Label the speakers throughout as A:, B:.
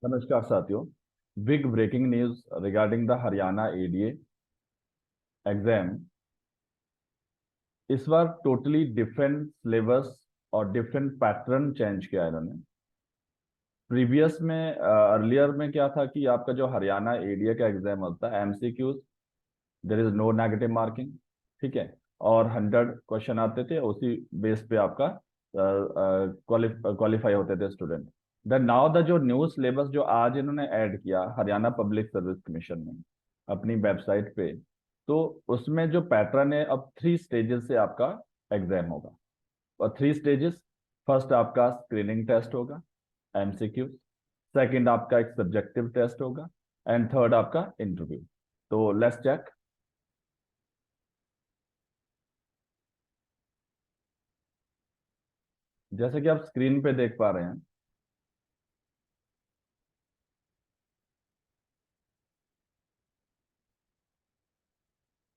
A: नमस्कार साथियों। Big breaking news regarding the Haryana ADA exam. इस बार टोटली डिफरेंट सिलेबस और डिफरेंट पैटर्न चेंज किया है इन्होंने। प्रीवियस में अर्लियर में क्या था कि आपका जो हरियाणा एडीए का एग्जाम होता है MCQs, there is no negative marking, ठीक है। और 100 क्वेश्चन आते थे, उसी बेस पे आपका क्वालिफाई होते थे स्टूडेंट। देन नाउ द जो न्यू सिलेबस जो आज इन्होंने ऐड किया हरियाणा पब्लिक सर्विस कमीशन ने अपनी वेबसाइट पे, तो उसमें जो पैटर्न है अब 3 स्टेजेस से आपका एग्जाम होगा। और 3 स्टेजेस, फर्स्ट आपका स्क्रीनिंग टेस्ट होगा, एमसीक्यू। सेकंड आपका एक सब्जेक्टिव टेस्ट होगा एंड थर्ड आपका इंटरव्यू। तो लेट्स चेक। जैसे कि आप स्क्रीन पे देख पा रहे हैं,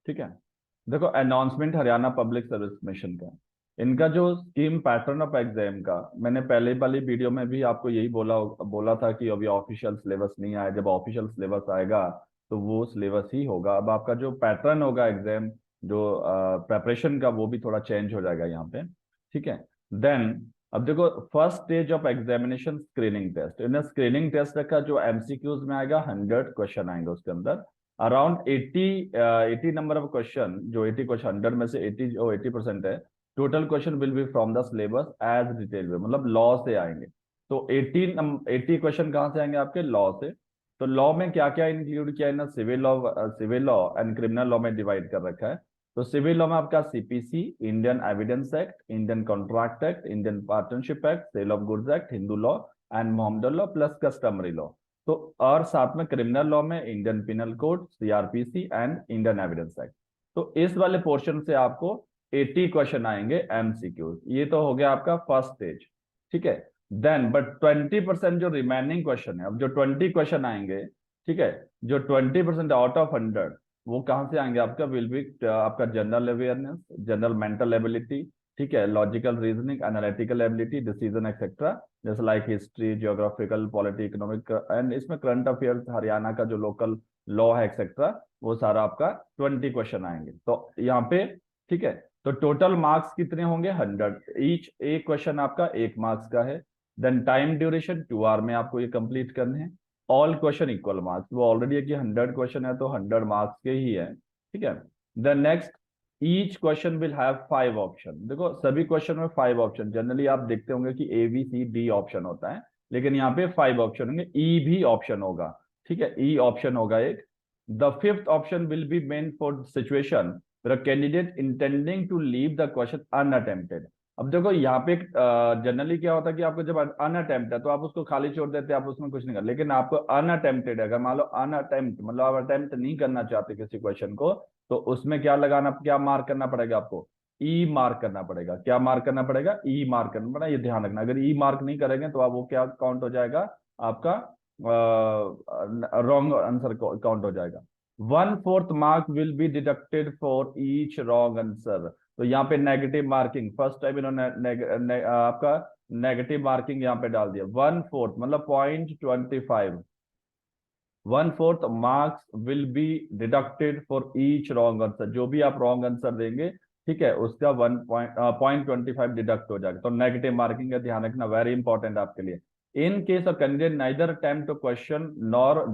A: ठीक है। देखो, announcement Haryana public service commission का, इनका जो स्कीम पैटर्न ऑफ एग्जाम का, मैंने पहले वाली वीडियो में भी आपको यही बोला बोला था कि अभी ऑफिशियल सिलेबस नहीं आया। जब ऑफिशियल सिलेबस आएगा तो वो सिलेबस ही होगा। अब आपका जो पैटर्न होगा एग्जाम, जो प्रेपरेशन का, वो भी थोड़ा चेंज हो जाएगा यहाँ पे, ठीक है। देन अब देखो, first stage of examination screening test. इन्हें स्क्रीनिंग टेस्ट रखा, जो एमसीक्यूज में आएगा 100 क्वेश्चन आएंगे उसके अंदर। अराउंड 80 नंबर ऑफ क्वेश्चन, जो 80 क्वेश्चन 100 में से 80 जो 80% है, total question will be from the syllabus as detail में, मतलब लॉ से आएंगे। तो 80 क्वेश्चन कहाँ से आएंगे? आपके लॉ से। तो लॉ में क्या क्या इंक्लूड किया है ना, civil law and criminal law में डिवाइड कर रखा है। तो सिविल लॉ में आपका CPC, Indian evidence Act, Indian Contract Act, Indian Partnership Act, Sale of Goods Act, Hindu law and Mohammedan law plus customary law. तो और साथ में क्रिमिनल लॉ में Indian Penal Code, CrPC and Indian evidence Act. तो इस वाले portion से आपको 80 क्वेश्चन आएंगे एमसीक्यू। ये तो हो गया आपका फर्स्ट स्टेज, ठीक है। देन बट 20% जो रिमेनिंग क्वेश्चन है, अब जो 20 क्वेश्चन आएंगे, ठीक है, जो 20% आउट ऑफ 100, वो कहाँ से आएंगे? आपका विल बी आपका general awareness, general mental ability, ठीक है, logical reasoning, analytical ability, decision etcetera, जैसे like history, geographical, polity, economic and इसमें करंट अफेयर्स, हरियाणा का जो लोकल लॉ है एक्सेट्रा, वो सारा आपका 20 क्वेश्चन आएंगे। तो यहाँ पे, ठीक है, तो टोटल मार्क्स कितने होंगे? 100 ईच। एक क्वेश्चन आपका 1 मार्क्स का है। देन टाइम ड्यूरेशन 2 आवर में आपको ये कंप्लीट करने हैं। ऑल क्वेश्चन इक्वल मार्क्स, वो ऑलरेडी है कि 100 क्वेश्चन है तो 100 मार्क्स के ही है, ठीक है। Then next, each question will have 5 option. देखो, सभी क्वेश्चन में 5 ऑप्शन, जनरली आप देखते होंगे कि A B C D option होता है, लेकिन यहाँ पे 5 ऑप्शन होंगे। ई भी ऑप्शन होगा, ठीक है, ई ऑप्शन होगा एक। The fifth option will be meant for situation candidate intending to leave the question unattempted. अब देखो, यहाँ पे जनरली क्या होता है कि आपको जब अनअटेम्प्ट है तो आप उसको खाली छोड़ देते हैं, आप उसमें कुछ नहीं कर, लेकिन आपको अनअटेम्प्टेड है, अगर मान लो अनअटेम्प्ट मतलब आप अटेम्प्ट नहीं करना चाहते किसी क्वेश्चन को, तो उसमें क्या लगाना, क्या मार्क करना पड़ेगा आपको? ई मार्क करना पड़ेगा। क्या मार्क करना पड़ेगा? ई मार्क करना पड़ेगा। ये ध्यान रखना, अगर ई मार्क नहीं करेंगे तो आप वो क्या काउंट हो जाएगा? आपका रॉन्ग आंसर काउंट हो जाएगा। 1/4 mark will be deducted for each wrong answer. तो यहाँ पे नेगेटिव मार्किंग, फर्स्ट टाइम इन्होंने आपका नेगेटिव मार्किंग यहाँ पे डाल दिया। 1/4 मतलब 0.25, 1/4 marks will be deducted for each wrong answer. जो भी आप रॉन्ग आंसर देंगे, ठीक है, उसका 1.25 डिडक्ट हो जाएगा। तो नेगेटिव मार्किंग का ध्यान रखना, वेरी इंपॉर्टेंट आपके लिए। In case of candidate neither attempt to question nor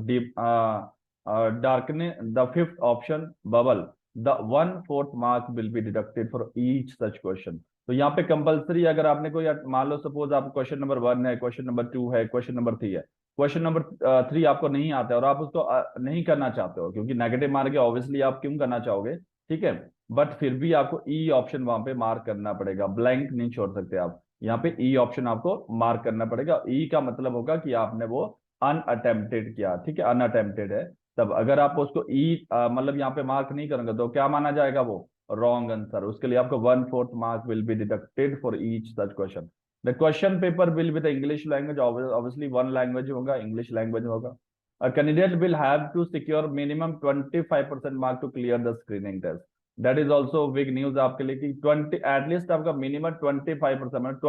A: darkening the fifth option bubble, the 1/4 mark will be deducted for each such question। तो यहाँ पे कंपलसरी, अगर आपने कोई, मान लो सपोज आप क्वेश्चन नंबर 1 है, क्वेश्चन नंबर 2 है, क्वेश्चन नंबर 3 है, क्वेश्चन नंबर 3 आपको नहीं आता है और आप उसको नहीं करना चाहते हो, क्योंकि नेगेटिव मार्क है, ऑब्वियसली आप क्यों करना चाहोगे, ठीक है। बट फिर भी आपको ई ऑप्शन वहां पे मार्क करना पड़ेगा, ब्लैंक नहीं छोड़ सकते आप। यहाँ पे ई ऑप्शन आपको मार्क करना पड़ेगा। ई का मतलब होगा कि आपने वो अनअटेम्प्टेड किया, ठीक है, अनअटेम्प्टेड है। तब अगर आप उसको ई मतलब यहाँ पे मार्क नहीं करेंगे तो क्या माना जाएगा? वो रॉन्ग आंसर। उसके लिए आपको 1/4 mark will be deducted for each such question. The question paper will be the English language, obviously one language होगा, इंग्लिश लैंग्वेज होगा। A candidate will have to secure minimum 25% mark to clear the screening test. That is also big news आपके लिए कि 20 at least आपका minimum 25%, मतलब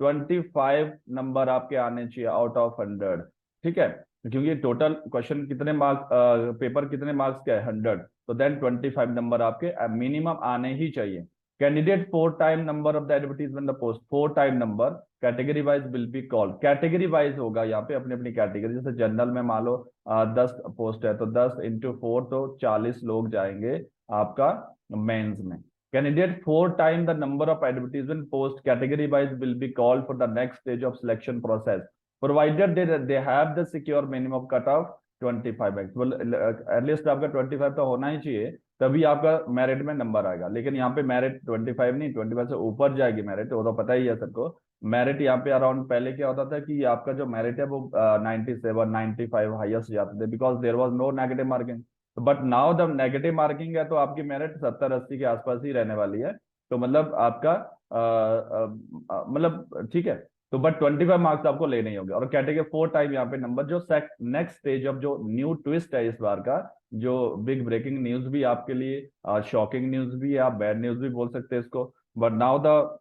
A: 25 number आपके आने चाहिए आउट ऑफ 100। ठीक है, क्योंकि टोटल क्वेश्चन कितने मार्क्स, पेपर कितने मार्क्स का है 100, तो देन 25 नंबर आपके मिनिमम आने ही चाहिए। Candidate 4 time number of the advertisement the post, 4 time number, category wise will be called, category wise होगा यहाँ पे, अपनी अपनी कैटेगरी, जैसे जनरल में मान लो 10 पोस्ट है तो 10 × 4 तो 40 लोग जाएंगे आपका मेंस में। Candidate 4 time the number of advertisement post category wise will be called for the next stage of selection process provided they have the secure minimum cut off 25x, at least आपका 25 तो होना ही चाहिए, तभी आपका मेरिट में number आएगा। लेकिन यहाँ पे मेरिट 25 नहीं, 25 से ऊपर जाएगी मेरिट, वो तो पता ही है सबको। मेरिट यहाँ पे अराउंड, पहले क्या होता था कि आपका जो मेरिट है वो 97 95 हाईएस्ट जाते थे, because there was no negative marking. But now the negative marking है तो आपकी मेरिट 70 80 के आसपास ही रहने वाली है। तो मतलब आपका मतलब ठीक है, तो बट 25 मार्क्स आपको लेने ही होंगे। और कैटेगरी 4 टाइम यहाँ पे नंबर, जो नेक्स्ट स्टेज ऑफ जो न्यू ट्विस्ट है इस बार का, जो बिग ब्रेकिंग न्यूज भी आपके लिए, शॉकिंग न्यूज भी है, आप बैड न्यूज भी बोल सकते हैं इसको। But now the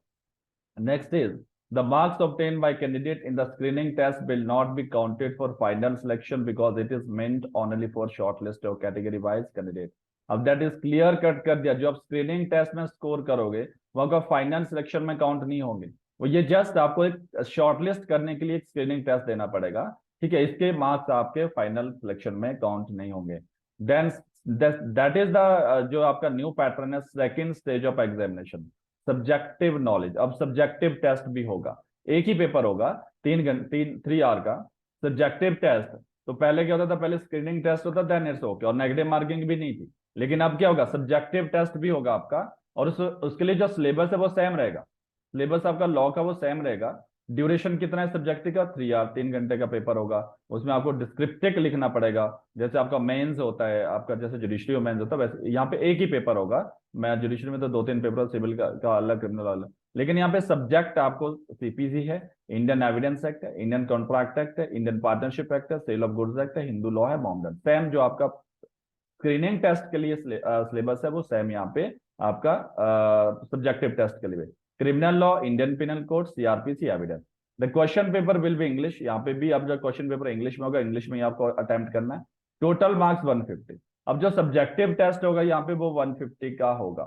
A: next is the marks obtained by candidate in the screening test will not be counted for final selection because it is meant only for shortlist or category wise candidate। अब that is clear cut कर दिया, जो आप screening test में score करोगे वो आपका final selection में काउंट नहीं होंगे, वो ये जस्ट आपको एक शॉर्टलिस्ट करने के लिए एक स्क्रीनिंग टेस्ट देना पड़ेगा, ठीक है, इसके मार्क्स आपके फाइनल सिलेक्शन में काउंट नहीं होंगे। देन दैट इज द जो आपका न्यू पैटर्न है, second stage of examination, subjective knowledge. अब सब्जेक्टिव टेस्ट भी होगा, एक ही पेपर होगा, 3 आवर का सब्जेक्टिव टेस्ट। तो पहले क्या होता था, पहले स्क्रीनिंग टेस्ट होता था, इट्स ओके, और नेगेटिव मार्किंग भी नहीं थी। लेकिन अब क्या होगा, सब्जेक्टिव टेस्ट भी होगा आपका, और उसके लिए जो सिलेबस है वो सेम रहेगा, सिलेबस आपका लॉ का वो सेम रहेगा। ड्यूरेशन कितना है सब्जेक्ट का, 3 आवर, 3 घंटे का पेपर होगा। उसमें आपको डिस्क्रिप्टिव लिखना पड़ेगा, जैसे आपका मेंस होता है आपका, जैसे जुडिशरी मेंस होता है वैसे यहाँ पे एक ही पेपर होगा। मैं जुडिशरी में तो 2 3 पेपर, सिविल का अलग, क्रिमिनल अलग। लेकिन यहाँ पे सब्जेक्ट आपको सीपीसी है, इंडियन एविडेंस एक्ट है, इंडियन कॉन्ट्रैक्ट एक्ट है, इंडियन पार्टनरशिप एक्ट है, सेल ऑफ गुड्स एक्ट है, हिंदू लॉ है, मॉमडन। सेम जो आपका स्क्रीनिंग टेस्ट के लिए सिलेबस है वो सेम यहाँ पे आपका सब्जेक्टिव टेस्ट के लिए। Criminal law, Indian Penal Code, CrPC, evidence. The question paper will be English, यहाँ पे भी अब जो क्वेश्चन पेपर इंग्लिश में होगा, इंग्लिश में ही आपको अटेम्प्ट करना है। Total marks 150। अब जो सब्जेक्टिव टेस्ट होगा यहाँ पे वो 150 का होगा।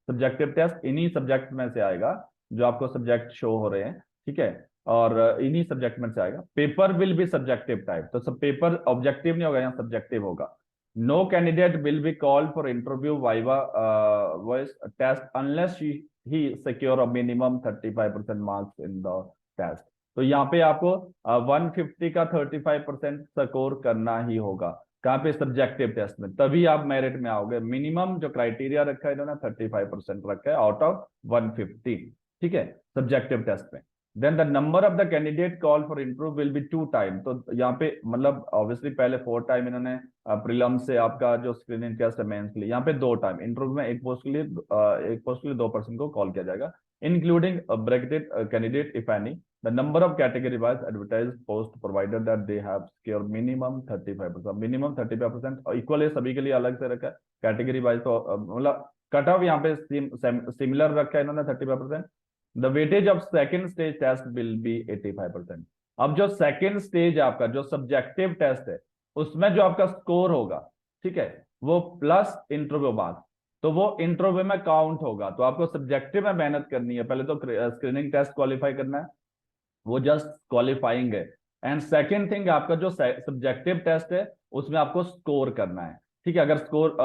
A: सब्जेक्टिव टेस्ट इन्हीं सब्जेक्ट में से आएगा, जो आपको सब्जेक्ट शो हो रहे हैं, ठीक है, और इन्हीं सब्जेक्ट में से आएगा। Paper will be subjective type, तो सब पेपर ऑब्जेक्टिव नहीं होगा, यहाँ सब्जेक्टिव होगा। No candidate will be called for interview viva voice test unless he secure a minimum 35% marks in the test। तो यहाँ पे आपको 150 का 35% स्कोर करना ही होगा, कहाँ पे, सब्जेक्टिव टेस्ट में, तभी आप मेरिट में आओगे। मिनिमम जो क्राइटेरिया रखा है इन्होंने 35% रखा है आउट ऑफ 150, ठीक है, सब्जेक्टिव टेस्ट में। Then the number of the candidate call for interview will be 2 time. तो यहाँ पे मतलब ऑब्वियसली पहले 4 टाइम इन्होंने प्रीलिम से आपका जो स्क्रीनिंग टेस्ट है मेंस के लिए, यहाँ पे 2 टाइम इंटरव्यू में, एक पोस्ट के लिए 2 पर्सन को कॉल किया जाएगा, including bracketed candidate if any. The number of category wise advertise post provided that they have secure minimum 35%, minimum 35%, equal सभी के लिए अलग से रखा है। कैटेगरी वाइज तो मतलब कट ऑफ यहाँ पे सिमिलर रखा है इन्होंने 35%। The weightage of second stage test will be 85%। अब जो सेकेंड स्टेज आपका जो सब्जेक्टिव टेस्ट है उसमें जो आपका स्कोर होगा, ठीक है, वो प्लस इंटरव्यू मार्क्स, तो वो इंटरव्यू में काउंट होगा। तो आपको सब्जेक्टिव में मेहनत करनी है, पहले तो स्क्रीनिंग टेस्ट क्वालिफाई करना है, वो जस्ट क्वालिफाइंग है। एंड सेकेंड थिंग, आपका जो सब्जेक्टिव टेस्ट है उसमें आपको स्कोर करना है, ठीक है। अगर स्कोर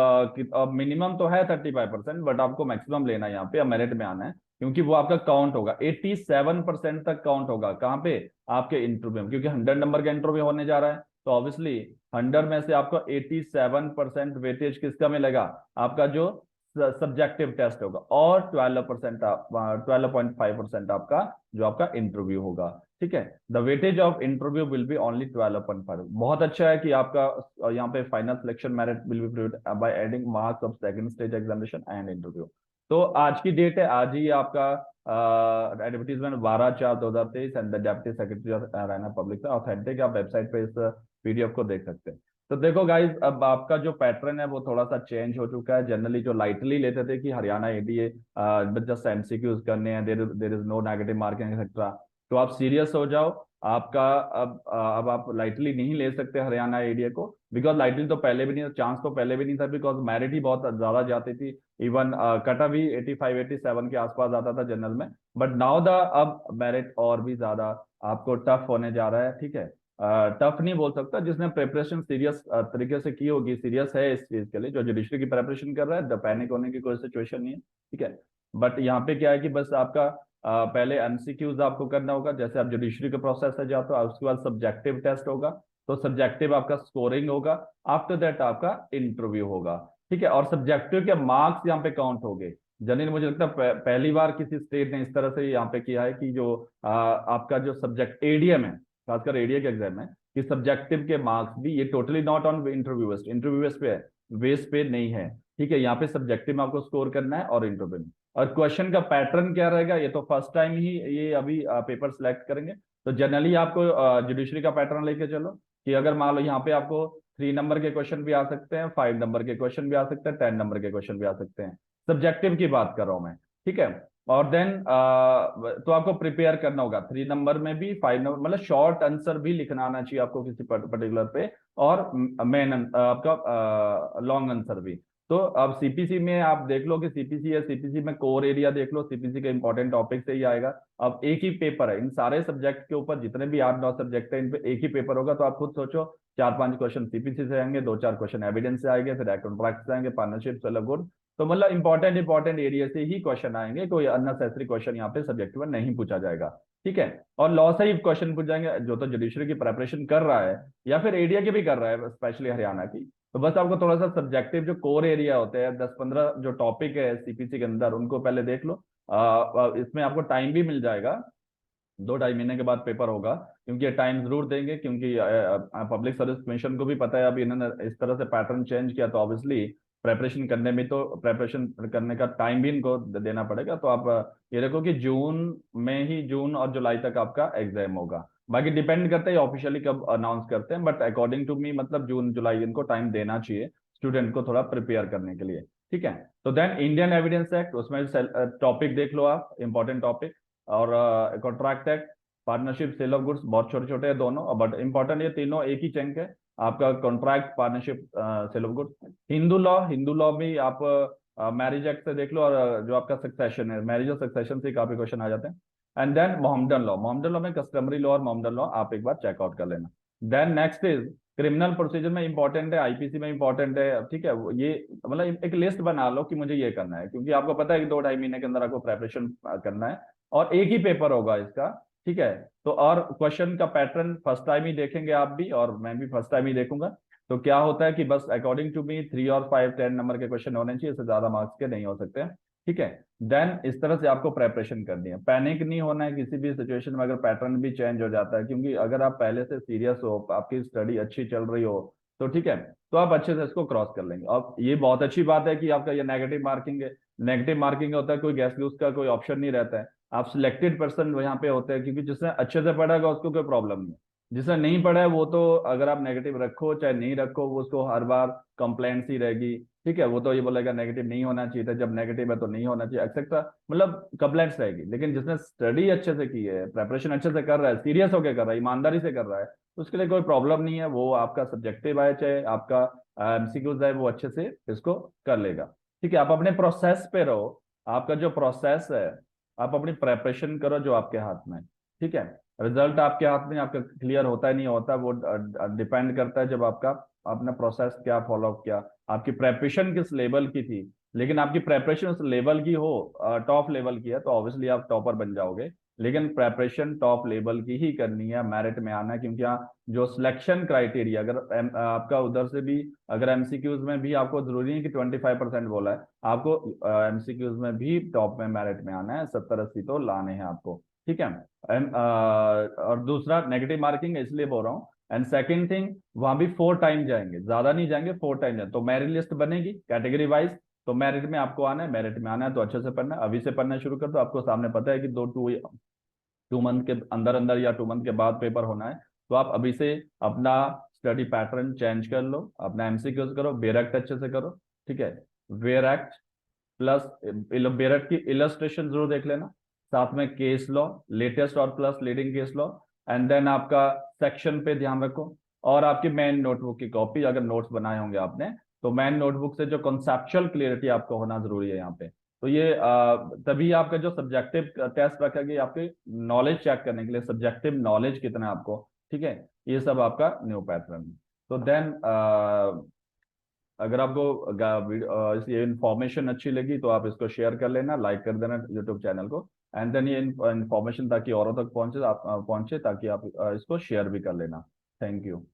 A: मिनिमम तो है 35%, बट आपको मैक्सिमम लेना है यहाँ पे, मेरिट में आना है, क्योंकि वो आपका काउंट होगा 87% तक काउंट होगा, कहाँ पे, आपके इंटरव्यू में, क्योंकि 100 नंबर का इंटरव्यू होने जा रहा है, तो ऑब्वियसली 100 में से आपको 87% वेटेज किसका मिलेगा, आपका जो सब्जेक्टिव टेस्ट होगा, और 12% 12.5% आपका जो आपका इंटरव्यू होगा, ठीक है। The weightage of interview will B only 12.5। बहुत अच्छा है कि आपका यहाँ पे final selection merit will be by adding marks of second stage examination and interview. तो आज की डेट है, आज ही आपका advertisement 12/4/2023 and the deputy secretary of Raina public authentic, आप वेबसाइट पे इस पीडीएफ को देख सकते हैं। तो देखो गाइज, अब आपका जो पैटर्न है वो थोड़ा सा चेंज हो चुका है। जनरली जो लाइटली लेते थे कि हरियाणा एडीए जस्ट एमसीक्यूज करने हैं, there is no negative marking etcetera, तो आप सीरियस हो जाओ। आपका अब आप लाइटली नहीं ले सकते हरियाणा एरिया को, बिकॉज लाइटली तो पहले भी नहीं, चांस तो पहले भी नहीं था, बिकॉज मेरिट ही बहुत ज्यादा जाती थी। इवन कटा भी 85 87 के आसपास आता था जनरल में। बट नाउ द अब मेरिट और भी ज्यादा आपको टफ होने जा रहा है, ठीक है। टफ नहीं बोल सकता, जिसने प्रिपरेशन सीरियस तरीके से की होगी, सीरियस है इस चीज के लिए, जो जुडिशरी की प्रिपरेशन कर रहा है, पैनिक होने की कोई सिचुएशन नहीं है, ठीक है। बट यहाँ पे क्या है कि बस आपका पहले एमसीक्यूज आपको करना होगा, जैसे आप जुडिशरी के प्रोसेस से जाते हो, उसके बाद सब्जेक्टिव टेस्ट होगा, तो सब्जेक्टिव आपका स्कोरिंग होगा, आफ्टर दैट आपका इंटरव्यू होगा, ठीक है। और सब्जेक्टिव के मार्क्स यहाँ पे काउंट हो गए। जनरली मुझे लगता है पहली बार किसी स्टेट ने इस तरह से यहाँ पे किया है कि जो आपका जो सब्जेक्ट एडीएम है, खासकर एडीए के एग्जाम में, कि सब्जेक्टिव के मार्क्स भी ये totally not on interview based, interview based पे है, बेस पे नहीं है, ठीक है। यहाँ पे सब्जेक्टिव में आपको स्कोर करना है और इंटरव्यू में। और क्वेश्चन का पैटर्न क्या रहेगा, ये तो फर्स्ट टाइम ही ये अभी पेपर सिलेक्ट करेंगे। तो जनरली आपको जुडिशरी का पैटर्न लेके चलो, कि अगर मान लो यहाँ पे आपको 3 नंबर के क्वेश्चन भी आ सकते हैं, 5 नंबर के क्वेश्चन भी आ सकते हैं, 10 नंबर के क्वेश्चन भी आ सकते हैं, सब्जेक्टिव की बात कर रहा हूं मैं, ठीक है। और देन तो आपको प्रिपेयर करना होगा 3 नंबर में भी, 5 नंबर, मतलब शॉर्ट आंसर भी लिखना आना चाहिए आपको किसी पर्टिकुलर पे, और मेन आपका लॉन्ग आंसर भी। तो अब सीपीसी में आप देख लो कि सीपीसी है, सीपीसी में कोर एरिया देख लो, सीपीसी का इंपॉर्टेंट टॉपिक से ही आएगा। अब एक ही पेपर है इन सारे सब्जेक्ट के ऊपर, जितने भी 8 9 सब्जेक्ट है इन पे एक ही पेपर होगा, तो आप खुद सोचो 4 5 क्वेश्चन सीपीसी से आएंगे, 2 4 क्वेश्चन एविडेंस से आएंगे, फिर कॉन्ट्रैक्ट से आएंगे, पार्टनरशिप से गुड। तो मतलब इंपॉर्टेंट एरिया से ही क्वेश्चन आएंगे, कोई अननेसेसरी क्वेश्चन यहाँ पे सब्जेक्ट में नहीं पूछा जाएगा, ठीक है। और लॉ से ही क्वेश्चन पूछ जाएंगे, जो तो जुडिशरी की प्रिपरेशन कर रहा है या फिर एरिया की भी कर रहा है, स्पेशली हरियाणा की, तो बस आपको थोड़ा सा सब्जेक्टिव जो कोर एरिया होते हैं 10 15 जो टॉपिक है सीपीसी के अंदर, उनको पहले देख लो। इसमें आपको टाइम भी मिल जाएगा, 2 2.5 महीने के बाद पेपर होगा, क्योंकि ये टाइम जरूर देंगे, क्योंकि पब्लिक सर्विस कमीशन को भी पता है, अभी इन्होंने इस तरह से पैटर्न चेंज किया, तो ऑब्वियसली प्रेपरेशन करने में, तो प्रेपरेशन करने का टाइम भी इनको देना पड़ेगा। तो आप ये देखो कि जून में ही, जून और जुलाई तक आपका एग्जाम होगा। बाकी डिपेंड करता है ऑफिशियली कब अनाउंस करते हैं, बट अकॉर्डिंग टू मी मतलब जून जुलाई इनको टाइम देना चाहिए स्टूडेंट को थोड़ा प्रिपेयर करने के लिए, ठीक है। तो देन इंडियन एविडेंस एक्ट, उसमें टॉपिक देख लो आप, इंपॉर्टेंट टॉपिक। और contract act, partnership, sale of goods, बहुत छोटे छोटे हैं दोनों, बट इंपॉर्टेंट ये तीनों एक ही चंक है आपका, contract, partnership, sale of goods. Hindu law भी आप मैरिज एक्ट से देख लो, और जो आपका सक्सेशन है, मैरिज और सक्सेशन से काफी क्वेश्चन आ जाते हैं। एंड देन मोहम्मदन लॉ में कस्टमरी लॉ और मोहम्मदन लॉ आप एक बार चेकआउट कर लेना। Then next is criminal procedure में इंपॉर्टेंट है, आईपीसी में इंपॉर्टेंट है, ठीक है। ये मतलब एक लिस्ट बना लो कि मुझे ये करना है, क्योंकि आपको पता है कि 2 2.5 महीने के अंदर आपको प्रेपरेशन करना है, और एक ही पेपर होगा इसका, ठीक है। तो और क्वेश्चन का पैटर्न फर्स्ट टाइम ही देखेंगे आप भी, और मैं भी फर्स्ट टाइम ही देखूंगा। तो क्या होता है कि बस अकॉर्डिंग टू मी 3 और 5 10 नंबर के क्वेश्चन होने चाहिए, इससे ज्यादा मार्क्स के नहीं हो सकते, ठीक है। देन इस तरह से आपको प्रेपरेशन करनी है, पैनिक नहीं होना है किसी भी सिचुएशन में अगर पैटर्न भी चेंज हो जाता है, क्योंकि अगर आप पहले से सीरियस हो, आपकी स्टडी अच्छी चल रही हो, तो ठीक है, तो आप अच्छे से इसको क्रॉस कर लेंगे। अब ये बहुत अच्छी बात है कि आपका ये नेगेटिव मार्किंग है, नेगेटिव मार्किंग होता है, कोई गैस लूज का कोई ऑप्शन नहीं रहता है, आप सिलेक्टेड पर्सन यहाँ पे होते हैं, क्योंकि जिसने अच्छे से पढ़ा होगा उसको कोई प्रॉब्लम नहीं है, जिसने नहीं पढ़ा है वो तो, अगर आप नेगेटिव रखो चाहे नहीं रखो, वो उसको हर बार कंप्लेंट्स ही रहेगी, ठीक है। वो तो ये बोलेगा नेगेटिव नहीं होना चाहिए था, जब नेगेटिव है तो नहीं होना चाहिए, एक्सेट्रा, मतलब कंप्लेंट्स रहेगी। लेकिन जिसने स्टडी अच्छे से की है, प्रेपरेशन अच्छे से कर रहा है, सीरियस होकर कर रहा है, ईमानदारी से कर रहा है, तो उसके लिए कोई प्रॉब्लम नहीं है, वो आपका सब्जेक्टिव है चाहे आपका एमसीक्यूज है, वो अच्छे से इसको कर लेगा, ठीक है। आप अपने प्रोसेस पे रहो, आपका जो प्रोसेस है, आप अपनी प्रेपरेशन करो जो आपके हाथ में, ठीक है। रिजल्ट आपके हाथ में, आपका क्लियर होता है नहीं होता, वो डिपेंड करता है जब आपका अपना प्रोसेस क्या फॉलो किया, आपकी प्रेपरेशन किस लेवल की थी। लेकिन आपकी प्रेपरेशन उस लेवल की हो, टॉप लेवल की है, तो ऑब्वियसली आप टॉपर बन जाओगे। लेकिन प्रेपरेशन टॉप लेवल की ही करनी है, मेरिट में आना है, क्योंकि यहाँ जो सिलेक्शन क्राइटेरिया, अगर आपका उधर से भी, अगर एमसीक्यूज में भी आपको जरूरी है कि 25% बोला है, आपको एमसीक्यूज में भी टॉप में मेरिट में आना है, 70 80 तो लाने हैं आपको, ठीक है। और दूसरा नेगेटिव मार्किंग है इसलिए बोल रहा हूँ। एंड सेकंड थिंग, वहां भी 4 टाइम जाएंगे, ज्यादा नहीं जाएंगे, 4 टाइम जाएंगे, तो मेरिट लिस्ट बनेगी कैटेगरी वाइज, तो मेरिट में आपको आना है, मेरिट में आना है तो अच्छे से पढ़ना है, अभी से पढ़ना शुरू कर दो। आपको सामने पता है कि 2 2 मंथ के अंदर अंदर या 2 मंथ के बाद पेपर होना है, तो आप अभी से अपना स्टडी पैटर्न चेंज कर लो, अपना एमसीक्यूज करो, बेरक्ट अच्छे से करो, ठीक है। बेरक्ट प्लस बेरक्ट की इलस्ट्रेशन जरूर देख लेना, साथ में केस लॉ, लेटेस्ट और plus leading case law, and then आपका सेक्शन पे ध्यान रखो, और आपकी मेन नोटबुक की कॉपी, अगर नोट्स बनाए होंगे आपने तो मेन नोटबुक से जो कॉन्सेप्चुअल क्लियरिटी आपको होना जरूरी है यहाँ पे। तो ये तभी आपका जो सब्जेक्टिव टेस्ट रखा गया आपके नॉलेज चेक करने के लिए, सब्जेक्टिव नॉलेज कितना है आपको, ठीक है, ये सब आपका न्यू पैटर्न। तो देन अगर आपको ये इन्फॉर्मेशन अच्छी लगी तो आप इसको शेयर कर लेना, लाइक कर देना यूट्यूब चैनल को। एंड देन ये इन्फॉर्मेशन ताकि औरों तक पहुंचे, आप पहुंचे, ताकि आप इसको शेयर भी कर लेना। Thank you.